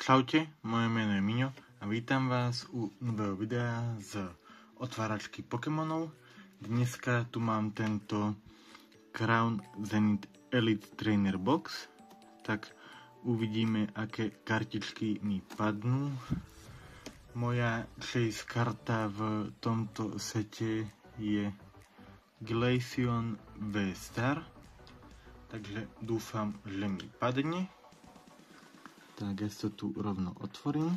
Čaute, moje meno je Miňo a vítam vás u nového videa z otváračky Pokémonov. Dneska tu mám tento Crown Zenith Elite Trainer Box, tak uvidíme, aké kartičky mi padnú. Moja chase karta v tomto sete je Glaceon V-Star, takže dúfam, že mi padne. Tak ja sa tu rovno otvorím.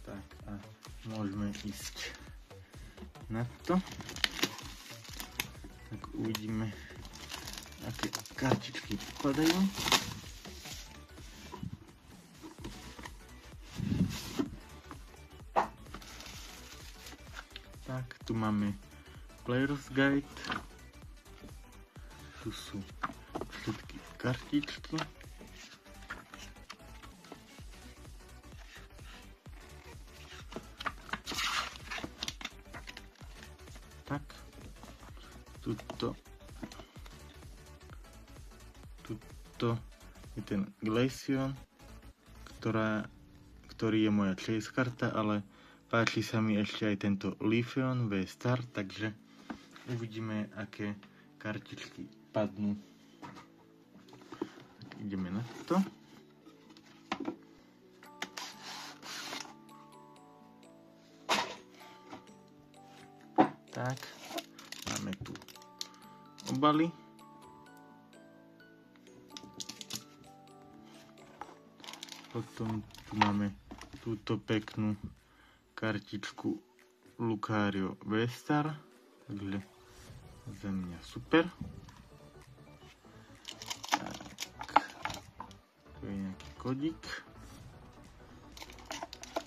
Tak a môžeme ísť na to. Tak uvidíme, aké kartičky padajú. Tak, tu máme Player's Guide. Tu sú všetky kartičky. Tak, tuto je ten Glaceon, ktorý je moja chase karta, ale páči sa mi ešte aj tento Leafeon V-Star, takže uvidíme, aké kartičky padnú. Tak ideme na to. Tak, máme tu obaly. Potom tu máme túto peknú kartičku Lucario V-Star, takže za mňa super. Tak, tu je nejaký kodík.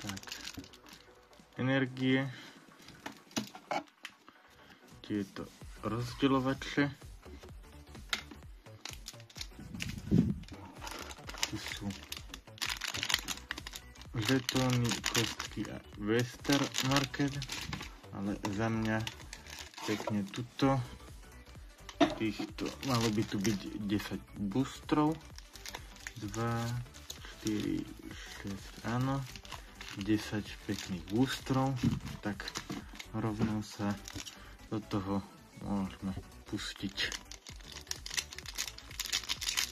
Tak, energie. Tieto rozdeľovače. Tu sú žetóny, kostky a V-Star Market, ale za mňa pekne tuto. Týchto malo by tu byť 10 boostrov. 2, 4, 6, áno. 10 pekných boostrov. Tak rovno sa do toho môžeme pustiť.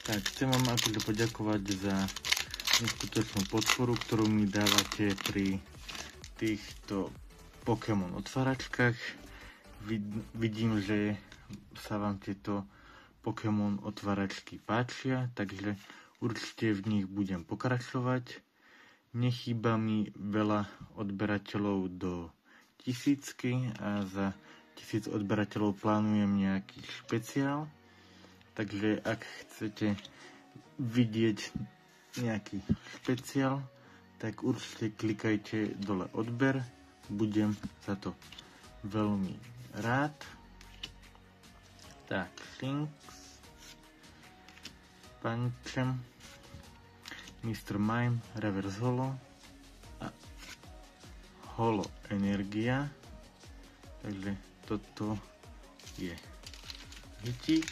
Tak, chcem vám akože poďakovať za neskutočnú podporu, ktorú mi dávate pri týchto Pokémon otváračkách. Vidím, že sa vám tieto Pokémon otváračky páčia, takže určite v nich budem pokračovať. Nechýba mi veľa odberateľov do 1000 a za 1000 odberateľov plánujem nejaký špeciál, takže ak chcete vidieť nejaký špeciál, tak určite klikajte dole odber, budem za to veľmi rád. Tak, Shinx, Pancham, Mr. Mime, Reverse Holo a Holo Energia, takže toto je hitík.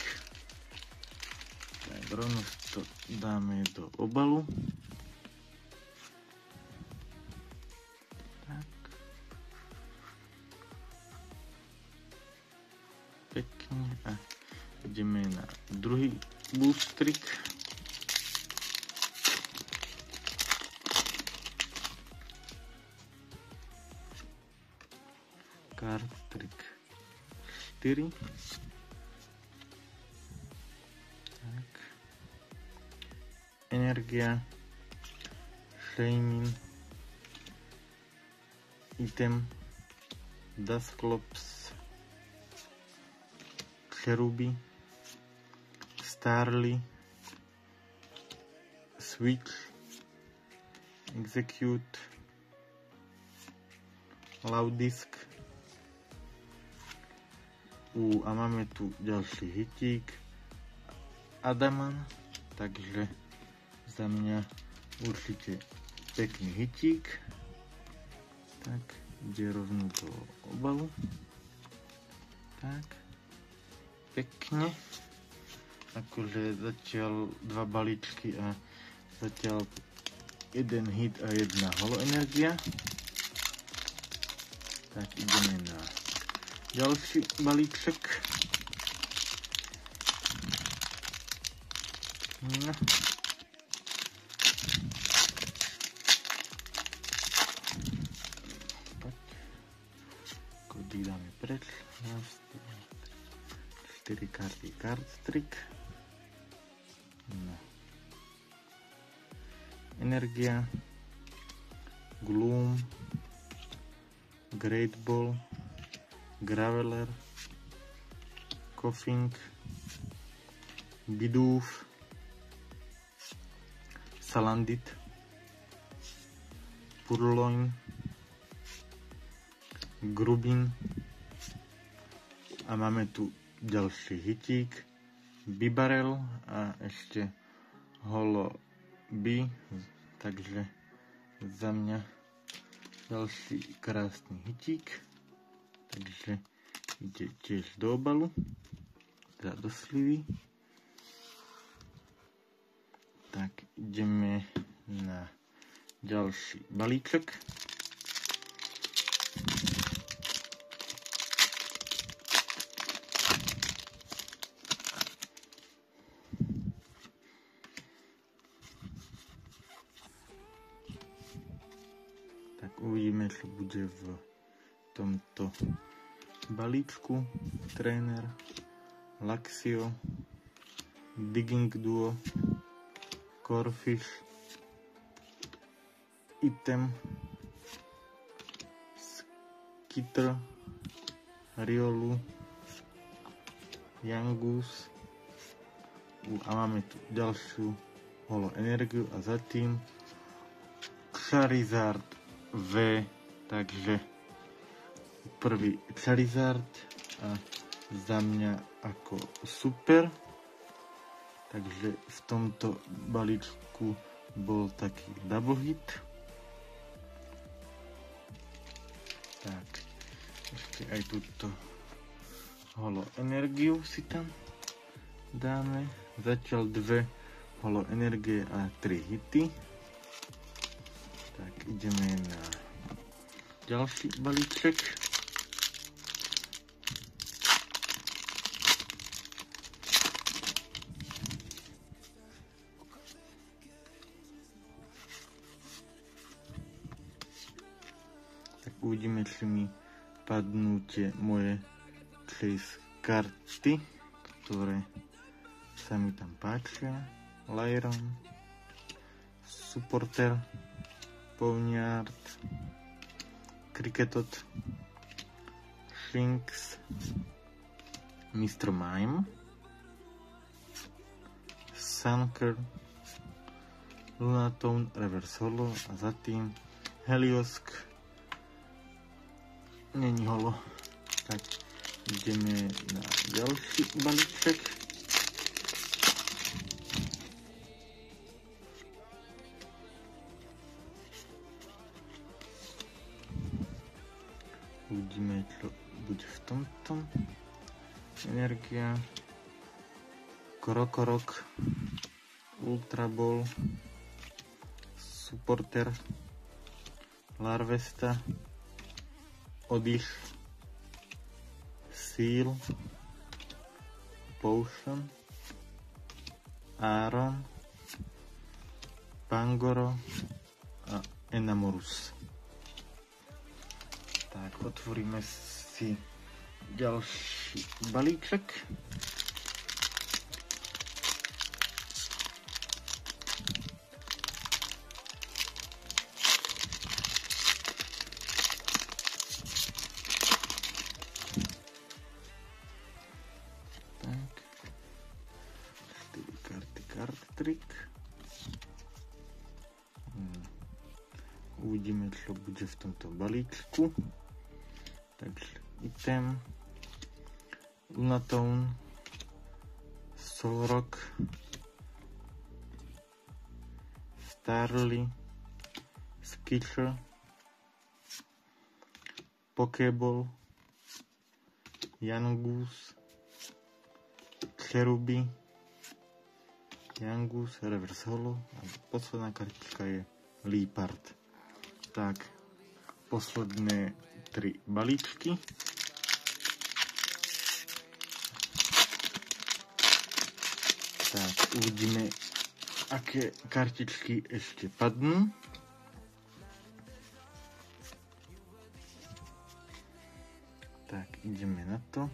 Tak rovno to dáme do obalu. Tak. Pekne a ideme na druhý boostrik. Card trick 4. Tak. Energia, Shaymin, item, Dusclops, Cherubi, Starly, Switch, Execute, Loudisk. A máme tu ďalší hitík, Adaman, takže za mňa určite pekný hitík. Tak, ide rovno do obalu. Tak, pekne. Akože zatiaľ dva balíčky a Zatiaľ jeden hit a jedna holoenergia. Tak ideme na ďalší balíček. No. Kody dáme preč. 4 karty card trick. No. Energia, Gloom, Great Ball, Graveler, Coughing, Bidoof, Salandit, Purloin, Grubin a máme tu ďalší hitík, Bibarel a ešte Holo B, takže za mňa ďalší krásny hitík, takže ide tiež do obalu, teda do slivy. Tak ideme na ďalší balíček. Tak uvidíme, čo bude v tomto balíčku. Tréner, Laxio, Digging Duo, Corfish, Item, Skitter, Riolu, Yangus a máme tu ďalšiu holo energiu a za tým Charizard V, takže prvý Charizard a za mňa ako super. Takže v tomto balíčku bol taký double hit. Tak, ešte aj túto holo energiu si tam dáme. Zatiaľ 2 holo energie a 3 hity. Tak ideme na ďalší balíček. Uvidíme, či mi padnú tie moje chase karty, ktoré sa mi tam páčia. Lyron, Supporter, Ponyard, Cricketot, Shinx, Mr. Mime, Sunker, Lunatone, Reverse Holo a za tým Heliosk. Není holo. Tak ideme na ďalší balíček. Uvidíme, čo bude v tomto. Energia, Krokorok, Ultra Ball, Supporter, Larvesta, Oddish, Seal, Potion, Aaron, Pangoro a Enamorus. Tak, otvoríme si ďalší balíček. Trick. Uvidíme, čo bude v tomto balíčku. Takže Item, Lunatone, Solrock, Starly, Skitcher, Pokéball, Yangus, Cherubi, Yangus, Reverse Holo a posledná kartička je Leopard. Tak, posledné 3 balíčky. Tak, uvidíme, aké kartičky ešte padnú. Tak, ideme na to.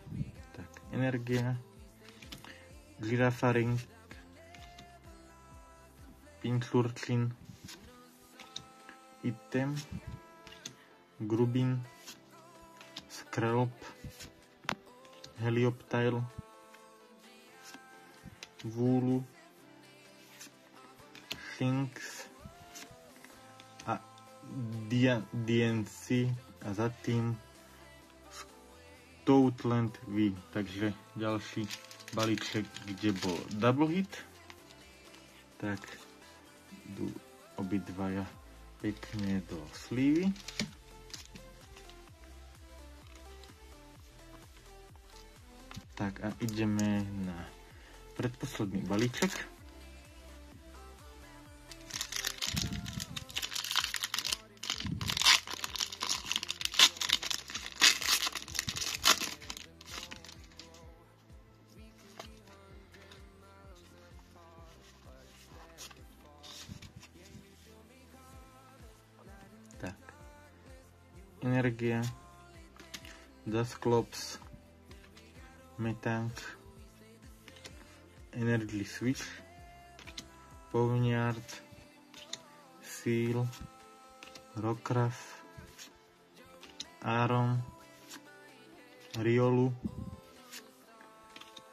Tak, energia, Girafaring, Pincurchin, Item, Grubin, Skrelp, Helioptile, Vulu, Shinx a DNC a za tým Stoutland V. Takže ďalší balíček, kde bol double hit. Tak idú obidvaja pekne do slívy. Tak a ideme na predposledný balíček. Tak. Energia, Dusclops, Metank, Energy Switch, Ponyard, Seal, Rockruff, Aron, Riolu,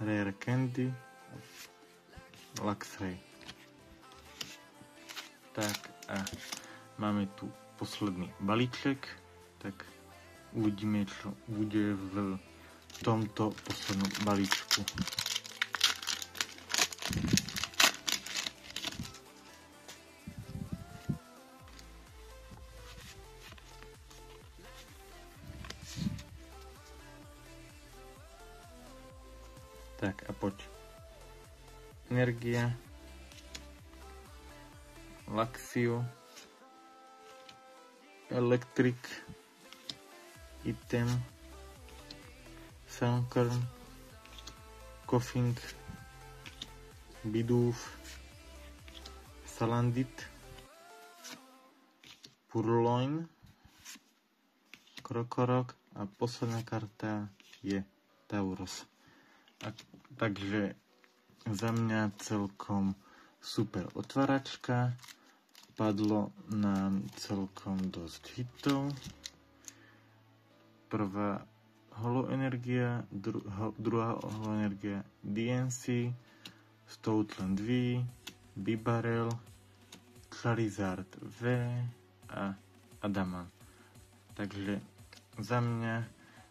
Rare Candy, Luxray. Tak a máme tu posledný balíček, tak uvidíme, čo bude v tomto poslednom balíčku. Tak a poď. Energia, Luxio, Electric, Item, Sunkern, Koffing, Bidoof, Salandit, Purloin, Krokorok a posledná karta je Tauros. Takže za mňa celkom super otváračka. Padlo nám celkom dosť hitov. Prvá holoenergia, druhá holoenergia DNC, Stoutland V, Bibarel, Charizard V a Adamant. Takže za mňa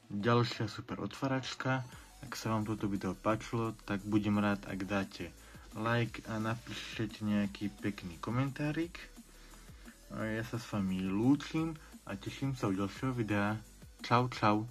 ďalšia super otváračka. Ak sa vám toto video páčilo, tak budem rád, ak dáte like a napíšete nejaký pekný komentárik. Ja sa s vami lúčim a teším sa u ďalšieho videa. Čau, čau.